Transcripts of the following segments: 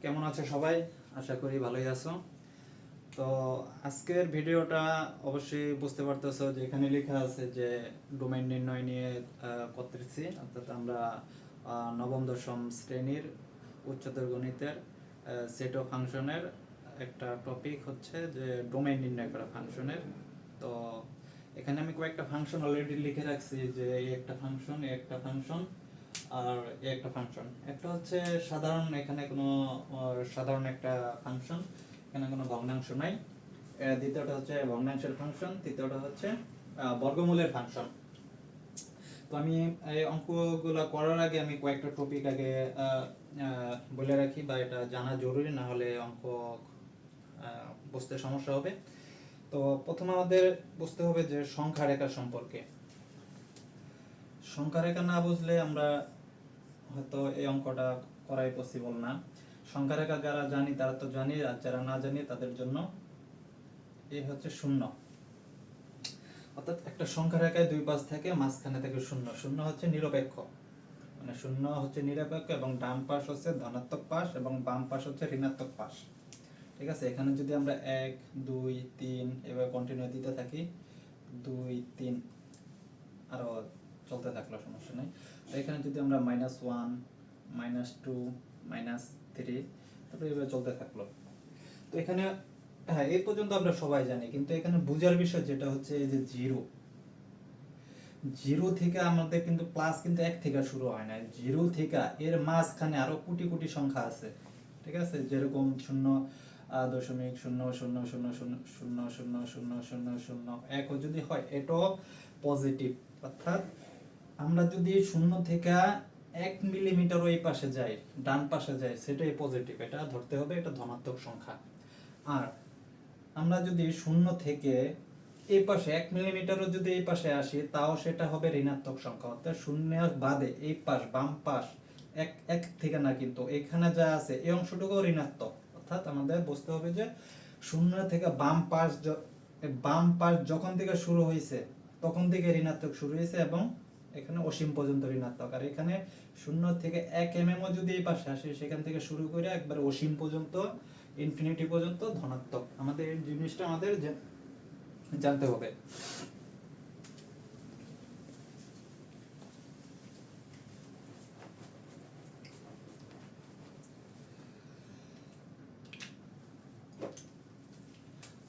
কেমন আছো সবাই? আশা করি ভালোই আছো। তো আজকের ভিডিওটা অবশ্যই বুঝতে পারতেছো যে এখানে লেখা আছে যে ডোমেইন নির্ণয় নিয়ে করতেছি, অর্থাৎ আমরা নবম দশম শ্রেণীর উচ্চতর গণিতের সেট অফ ফাংশনের একটা টপিক হচ্ছে যে ডোমেইন নির্ণয় করা ফাংশনের। তো এখানে আমি কয়েকটা ফাংশন অলরেডি লিখে রাখছি, যে এই একটা ফাংশন, এই একটা ফাংশন আর এই একটা ফাংশন। একটা হচ্ছে সাধারণ, এখানে কোনো সাধারণ একটা ফাংশন, এখানে কোনো ভগ্নাংশ নাই। দ্বিতীয়টা হচ্ছে ভগ্নাংশের ফাংশন, তৃতীয়টা হচ্ছে বর্গমূলের ফাংশন। তো আমি এই অঙ্কগুলো করার আগে আমি কয়েকটা টপিক আগে বলে রাখি, বা এটা জানা জরুরি, না হলে অঙ্ক বুঝতে সমস্যা হবে। তো প্রথমে আমাদের বুঝতে হবে যে সংখ্যা রেখা সম্পর্কে। সংখ্যা রেখা না বুঝলে আমরা হয়তো এই অঙ্কটা করাই পসিবল না। সংখ্যা রেখা যারা জানি তারা তো জানি, আর যারা না জানি তাদের জন্য এই হচ্ছে শূন্য। অর্থাৎ একটা সংখ্যা রেখায় দুই পাশ থেকে মাঝখানে থেকে শূন্য। শূন্য হচ্ছে নিরপেক্ষ, মানে শূন্য হচ্ছে নিরপেক্ষ, এবং ডান পাশ হচ্ছে ধনাত্মক পাশ এবং বাম পাশ হচ্ছে ঋণাত্মক পাশ। ঠিক আছে, এখানে যদি আমরা 1 2 3 এভাবে কন্টিনিউ দিতে থাকি, 2 3 আরো চলতে থাকলো, সমস্যা নেই। তো এখানে যদি আমরা -1 -2 -3 তারপরে এভাবে চলতে থাকলো। তো এখানে হ্যাঁ, এই পর্যন্ত আমরা সবাই জানি, কিন্তু এখানে বোঝার বিষয় যেটা হচ্ছে এই যে জিরো। জিরো থেকে আমাদের কিন্তু প্লাস কিন্তু 1 থেকে শুরু হয় না, জিরো থেকে এর মাঝখানে আরো কোটি কোটি সংখ্যা আছে। ঠিক আছে, যেরকম 0.0000000001 যদি হয় এটাও পজিটিভ। অর্থাৎ আমরা যদি 0 থেকে 1 মিলিমিটার ওই পাশে যাই, ডান পাশে যাই, সেটাই পজিটিভ, এটা ধরতে হবে, এটা ধনাত্মক সংখ্যা। আর আমরা যদি 0 থেকে এই পাশে 1 মিলিমিটারও যদি এই পাশে আসি, তাও সেটা হবে ঋণাত্মক সংখ্যা। অর্থাৎ শূন্যের বাদে এই পাশ, বাম পাশ, এক থেকে না, কিন্তু এখানে যা আছে এই অংশটুকুও ঋণাত্মক। অর্থাৎ আমাদের বুঝতে হবে যে 0 থেকে বাম পাশ যখন থেকে শুরু হয়েছে তখন থেকে ঋণাত্মক শুরু হয়েছে, এবং এখানে অসীম পর্যন্ত ঋণাত্মক। আর এখানে 0 থেকে 1 mm যদি এই পাশে আসে, সেখান থেকে শুরু করে একবার অসীম পর্যন্ত, ইনফিনিটি পর্যন্ত ধনাত্মক। আমাদের এই জিনিসটা আমাদের জানতে হবে।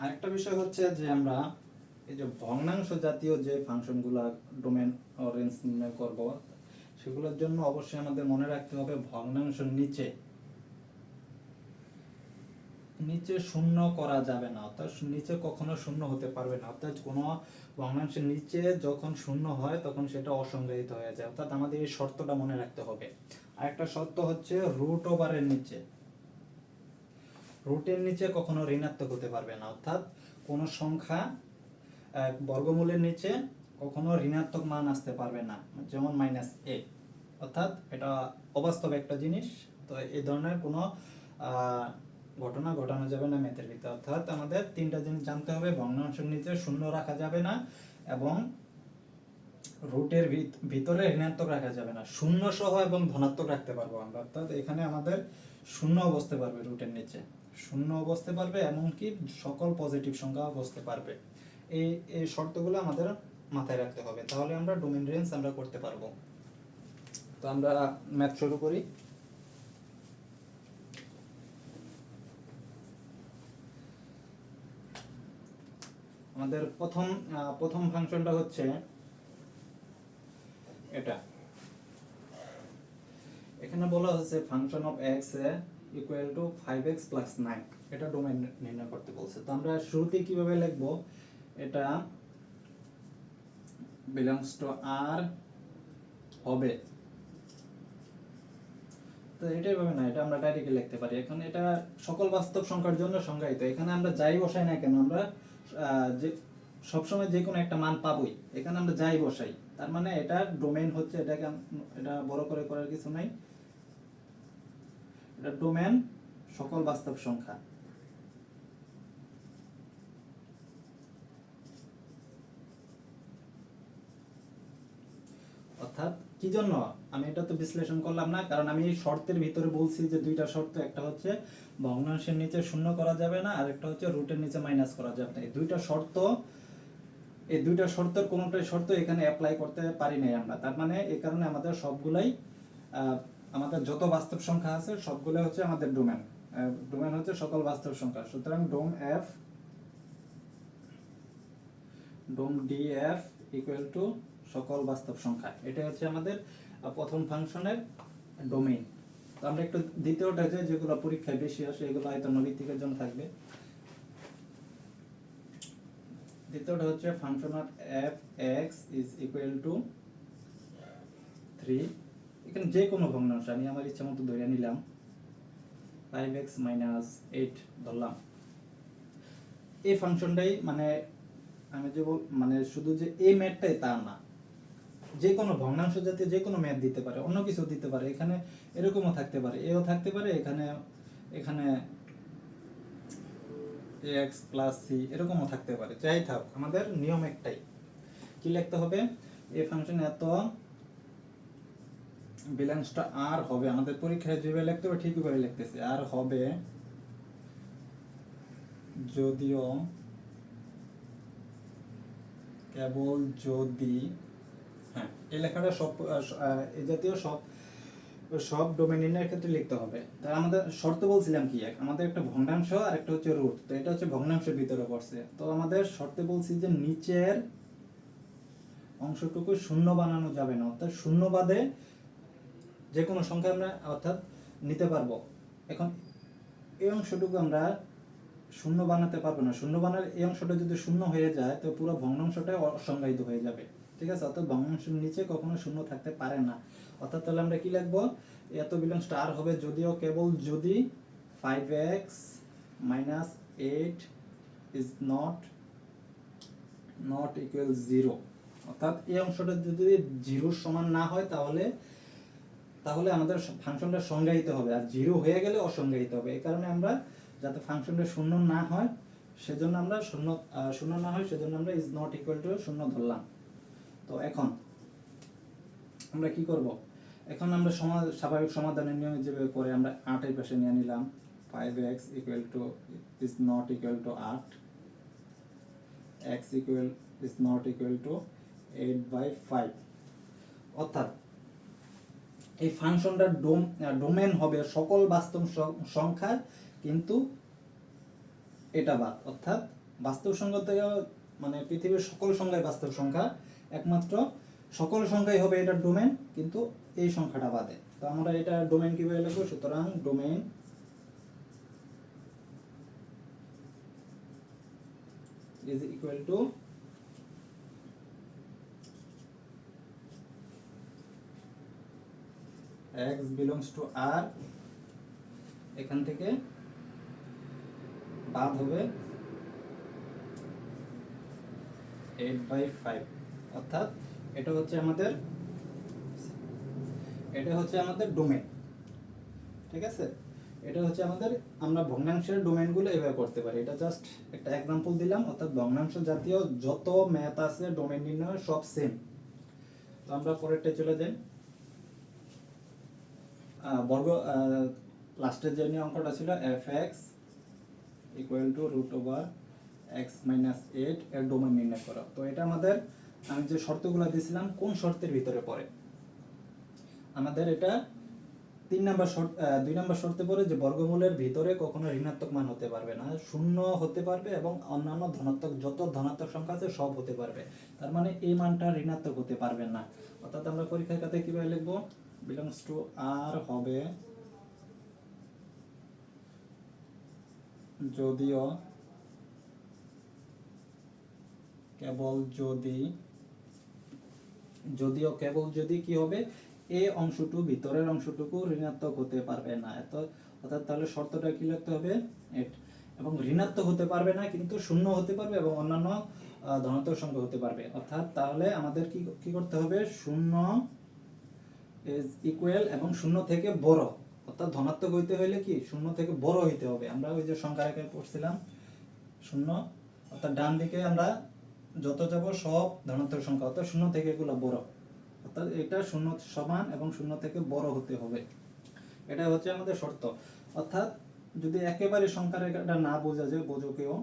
আরেকটা বিষয় হচ্ছে যে আমরা এই যে ভগ্নাংশ জাতীয় যে ফাংশনগুলো ডোমেন ও রেঞ্জ নির্ণয় করব, সেগুলোর জন্য অবশ্যই আমাদের মনে রাখতে হবে ভগ্নাংশের নিচে শূন্য করা যাবে না। অর্থাৎ নিচে কখনো শূন্য হতে পারবে না। অর্থাৎ কোনো ভগ্নাংশের নিচে যখন শূন্য হয় তখন সেটা অসংজ্ঞায়িত হয়ে যায়। অর্থাৎ আমাদের এই শর্তটা মনে রাখতে হবে। আরেকটা শর্ত হচ্ছে রুট ওভারের নিচে, রুটের নিচে কখনো ঋণাত্মক হতে পারবে না। অর্থাৎ কোন সংখ্যা বর্গমূলের নিচে কখনো ঋণাত্মক মান আসতে পারবে না, যেমন -a। অর্থাৎ এটা অবাস্তব একটা জিনিস। তো এই ধরনের কোনো ঘটনা ঘটানো যাবে না ম্যাথের ভিতরে। অর্থাৎ আমাদের তিনটা জিনিস জানতে হবে: ভগ্নাংশের নিচে শূন্য রাখা যাবে না, এবং রুটের ভিতরে ঋণাত্মক রাখা যাবে না। শূন্য সহ এবং ধনাত্মক রাখতে পারবো আমরা। অর্থাৎ এখানে আমাদের শূন্য বসতে পারবে, রুটের নিচে শূন্য বসতে পারবে, এমনকি সকল পজিটিভ সংখ্যা বসতে পারবে। এই শর্তগুলো আমাদের মাথায় রাখতে হবে, তাহলে আমরা ডোমেইন রেঞ্জ আমরা করতে পারবো। তো আমরা ম্যাথ শুরু করি। আমাদের প্রথম ফাংশনটা হচ্ছে এটা। এখানে বলা হচ্ছে function of x equal to 5x plus 9। এটা ডোমেইন নির্ণয় করতে বলছে। তো আমরা শুরুতে কিভাবে লিখব? এটা বিলংস টু r হবে, তো এটাই ভাবে না, এটা আমরা ডাইরেক্টলি লিখতে পারি। এখন এটা সকল বাস্তব সংখ্যার জন্য সংজ্ঞায়িত। এখানে আমরা যাই বসাই না কেন, আমরা যে সবসময় যে কোনো একটা মান পাবোই। এখানে আমরা যাই বসাই, তার মানে এটা ডোমেইন হচ্ছে, এটাকে এটা বড় করে করার কিছু নাই, এটা ডোমেইন সকল বাস্তব সংখ্যা। অর্থাৎ কি জন্য আমি এটা তো বিশ্লেষণ করলাম না, কারণ আমি এই শর্তের ভিতরে বলছি যে দুইটা শর্ত, একটা হচ্ছে ভগ্নাংশের নিচে শূন্য করা যাবে না, আর একটা হচ্ছে রুটের নিচে মাইনাস করা যাবে না। এই দুইটা শর্তের কোনোটাই শর্ত এখানে অ্যাপ্লাই করতে পারি নাই আমরা। তার মানে এই কারণে আমাদের সবগুলাই আমাদের যত বাস্তব সংখ্যা আছে সবগুলো হচ্ছে আমাদের ডোমেন। ডোমেন হচ্ছে সকল বাস্তব সংখ্যা। সুতরাং ডোম ডিএফ ইকুয়াল টু সকল বাস্তব সংখ্যা, এটা হচ্ছে আমাদের প্রথম ফাংশনের ডোমেইন। তো আমরা একটু দ্বিতীয়টা যেগুলো পরীক্ষায় বেশি আসে এগুলো হয়তো নৈতিকের জন্য থাকবে। দ্বিতীয়টা হচ্ছে function of F x is equal to 3, এখানে যে কোনো ভগ্নাংশ আমি আমার ইচ্ছা মতো ধরে নিলাম, 5x - 8 ধরলাম। এই ফাংশনটাই মানে আমি যে মানে শুধু যে এই ম্যাথটাই তা না, যে কোনো ভগ্নাংশ জাতীয় যে কোনো ম্যাথ দিতে পারে, অন্য কিছু দিতে পারে, এখানে এরকমও থাকতে পারে, এও থাকতে পারে, এখানে ax + c এরকমও থাকতে পারে, যাই থাক আমাদের নিয়ম একটাই। কি লিখতে হবে? এই ফাংশন এত বিলংসটা আর হবে, আমাদের পরীক্ষায় যেভাবে লিখতে হবে ঠিকই করে লিখতেছে, আর হবে যদিও কেবল যদি, হ্যাঁ এই লেখাটা সব এই জাতীয় সব ডোমেইন নির্ণয়ের ক্ষেত্রে লিখতে হবে। তাই আমাদের শর্ত বলছিলাম কি, আমাদের একটা ভগ্নাংশ আর একটা হচ্ছে রুট, তো এটা হচ্ছে ভগ্নাংশের ভিতরে পড়ছে। তো আমাদের শর্তে বলছি যে নিচের অংশটুকু শূন্য বানানো যাবে না, অর্থাৎ শূন্য বাদে যে কোনো সংখ্যা আমরা অর্থাৎ নিতে পারবো। এখন এই অংশটুকু আমরা শূন্য বানাতে পারবো না, শূন্য বানার এই অংশটা যদি শূন্য হয়ে যায় তো পুরো ভগ্নাংশটাই অসংজ্ঞায়িত হয়ে যাবে, ঠিক আছে? অর্থাৎ ভগ্নাংশের নিচে কখনো শূন্য থাকতে পারে না। অর্থাৎ তাহলে আমরা কি লিখবো? এত বিলংসটা আর হবে যদিও কেবল যদি 5x - 8 is not equal 0, অর্থাৎ এই অংশটা যদি 0 সমান না হয় তাহলে আমাদের ফাংশনটা সংজ্ঞায়িত হবে, আর 0 হয়ে গেলে অসংজ্ঞায়িত হবে। এই কারণে আমরা যাতে ফাংশনটা শূন্য না হয় সেজন্য আমরা is not equal to 0 ধরলাম। তো এখন আমরা কি করব? এখন আমরা স্বাভাবিক সমাধানের নিয়মে যেভাবে করে আমরা 8 এর পাশে নিয়ে নিলাম, 5x is not equal to 8, x is not equal to 8/5। অর্থাৎ এই ফাংশনটার ডোমেন হবে সকল বাস্তব সংখ্যা, কিন্তু এটা বাদ, অর্থাৎ বাস্তব সংখ্যা থেকে মানে পৃথিবীর সকল সংখ্যাই বাস্তব সংখ্যা, একমাত্র সকল সংখ্যাই হবে এটার ডোমেন, কিন্তু এই সংখ্যাটা বাদে। তো আমরা এটা ডোমেন কিভাবে লিখব? সুতরাং domain is equal to x belongs to r, এখান থেকে বাদ হবে 8/5, অর্থাৎ এটা হচ্ছে আমাদের ডোমেন, ঠিক আছে? এটা হচ্ছে আমরা ভগ্নাংশের ডোমেনগুলো এভাবে করতে পারি। এটা জাস্ট একটা एग्जांपल দিলাম, অর্থাৎ ভগ্নাংশ জাতীয় যত ম্যাথ আছে ডোমেন নির্ণয় সব সেম। তো আমরা পরেরটা চলে যাই। বর্গ লাস্টের যে অঙ্কটা ছিল fx = (x - 8) এর ডোমেন নির্ণয় করা। তো এটা আমি যে শর্তগুলো দিয়েছিলাম কোন শর্তের ভিতরে পড়ে? আমাদের এটা 2 নাম্বার শর্তে পড়ে যে বর্গমূলের ভিতরে কখনো ঋণাত্মক মান হতে পারবে না, শূন্য হতে পারবে এবং অন্যান্য যত ধনাত্মক সংখ্যা আছে সব হতে পারবে। তার মানে এই মানটা ঋণাত্মক হতে পারবে না। অর্থাৎ আমরা পরীক্ষার খাতায় কিভাবে লিখব? belongs to r হবে যদিও কেবল যদি কি হবে? এই অংশটুকু ভিতরের অংশটুকু ঋণাত্মক হতে পারবে না। অর্থাৎ তাহলে শর্তটা কি লিখতে হবে? এবং ঋণাত্মক হতে পারবে না কিন্তু শূন্য হতে পারবে এবং অন্যান্য ধনাত্মক সংখ্যা হতে পারবে। অর্থাৎ তাহলে আমাদের কি করতে হবে? শূন্য is equal এবং শূন্য থেকে বড়, অর্থাৎ ধনাত্মক হইতে হলে কি শূন্য থেকে বড় হইতে হবে। আমরা ওই যে সংখ্যা রেখায় পড়ছিলাম শূন্য, অর্থাৎ ডান দিকে আমরা যত যাব সব ধনাত্মক সংখ্যা, অর্থাৎ শূন্য থেকে এগুলো বড়। অর্থাৎ এটা শূন্য সমান এবং শূন্য থেকে বড় হতে হবে, এটা হচ্ছে আমাদের শর্ত। অর্থাৎ যদি একেবারে সংখ্যার এটা না বোঝা যায়, বোঝো কেউ,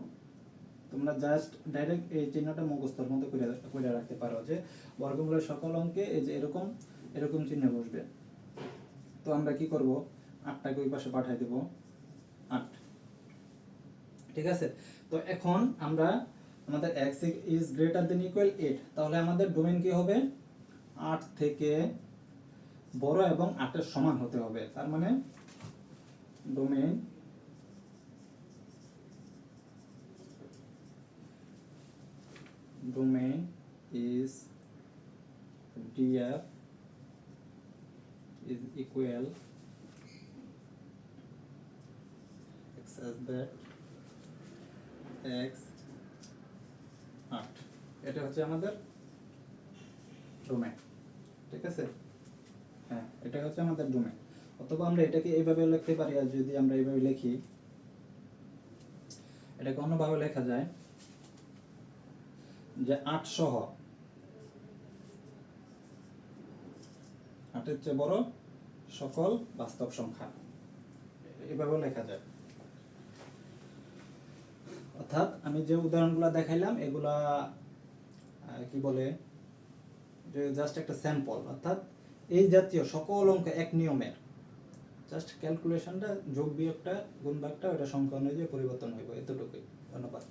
তোমরা জাস্ট ডাইরেক্ট এই চিহ্নটা মুখস্থের মধ্যে করে রাখতে পারো যে বর্গমূলের সকল অঙ্কে এই যে এরকম এরকম চিহ্ন বসবে। তো আমরা কি করব, 8টাকে ওই পাশে পাঠিয়ে দেব, 8। ঠিক আছে, তো এখন আমরা আমাদের x is greater than equal 8, তাহলে আমাদের ডোমেইন কি হবে, 8 থেকে বড় এবং 8 এর সমান হতে হবে। তার মানে domain is df is equal x as that x 8, এটা হচ্ছে আমাদের ডোমেইন। ঠিক আছে, হ্যাঁ এটা হচ্ছে আমাদের ডোমেইন। অথবা আমরা এটাকে এইভাবে লিখতে পারি, আর যদি আমরা এইভাবে লিখি, এটাকে অন্যভাবে লেখা যায় যে 8 সহ 8 এর চেয়ে বড় সকল বাস্তব সংখ্যা, এভাবে লেখা যায়। অর্থাৎ আমি যে উদাহরণগুলো দেখাইলাম এগুলা কি বলে, যে জাস্ট একটা স্যাম্পল। অর্থাৎ এই জাতীয় সকল অঙ্ক এক নিয়মের, জাস্ট ক্যালকুলেশনটা, যোগ বিয়োগটা, গুণ ভাগটা, ওটা সংখ্যা অনুযায়ী পরিবর্তন হইব, এতটুকুই। ধন্যবাদ।